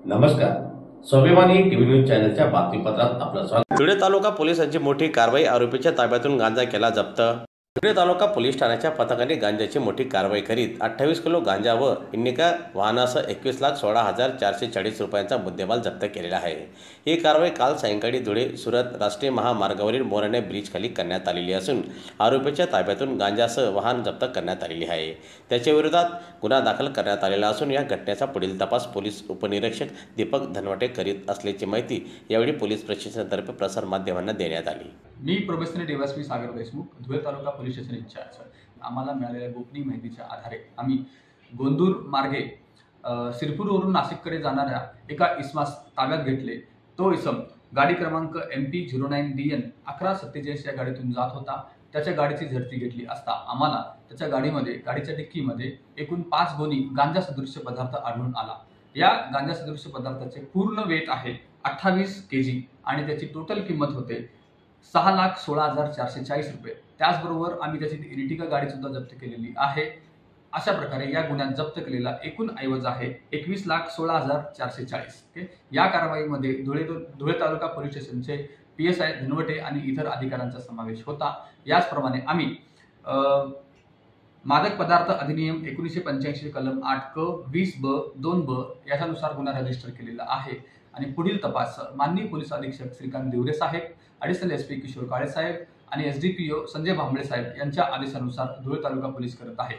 नमस्कार. स्वाभिमानी TV news चॅनलच्या बातमीपत्रात आपलं स्वागत. धुळे तालुका पोलिसांची मोठी कारवाई. आरोपीच्या ताब्यातून गांजा केला जप्त. धुळे तालुका पोलीस ठाण्याच्या पथकाने गांजाची मोठी कारवाई करीत 28 किलो गांजा व इंडिका वाहनासह 21,16,440 रुपयांचा मुद्देमाल जप्त केलेला आहे. ही कारवाई काल सायंकाळी धुळे सुरत राष्ट्रीय महामार्गावरील मोराणे ब्रिज खाली करण्यात आलेली असून आरोपीच्या ताब्यातून गांजासह वाहन जप्त करण्यात आलेली आहे. त्याच्या विरोधात गुन्हा दाखल करण्यात आलेला असून या घटनेचा पुढील तपास पोलीस उपनिरीक्षक दीपक धनवटे करीत असल्याची माहिती यावेळी पोलीस प्रशासनातर्फे प्रसार माध्यमांना देण्यात आली. मी प्रोबेशनरी डीवायएसपी सागर देशमुख, धुळे तालुका पोलीस स्टेशन इंचार्ज. आम्हाला मिळालेल्या गोपनीय माहितीच्या आधारे आम्ही गोंदूर मार्गे सिरपूरवरून नाशिककडे जाणाऱ्या एका इसमास ताब्यात घेतले. तो इसम गाडी क्रमांक MP09DN 1147 या गाडीतून जात होता. त्याच्या गाडीची झडती घेतली असता आम्हाला त्याच्या गाडीच्या डिक्कीमध्ये एकूण 5 गोणी गांजा सदृश्य पदार्थ आढळून आला. या गांजा सदृश्य पदार्थाचे पूर्ण वेट आहे 28 kg आणि त्याची टोटल किंमत होते 6,16,440 रुपये. त्याचबरोबर आम्ही त्याची इर्टिगा गाडी सुद्धा जप्त केलेली आहे. अशा प्रकारे या गुन्ह्यात जप्त केलेला एकूण ऐवज आहे 21,16,440. या कारवाईमध्ये धुळे तालुका पोलीस स्टेशनचे PSI धनवटे आणि इतर अधिकाऱ्यांचा समावेश होता. याचप्रमाणे आम्ही मादक पदार्थ अधिनियम 1985 कलम 8 क 20 ब 2 ब याच्यानुसार गुन्हा रजिस्टर केलेला आहे आणि पुढील तपास माननीय पोलीस अधीक्षक श्रीकांत दिवरे साहेब, ॲडिशनल SP किशोर काळे साहेब आणि SDPO संजय भांबळे साहेब यांच्या आदेशानुसार धुळे तालुका पोलीस करत आहेत.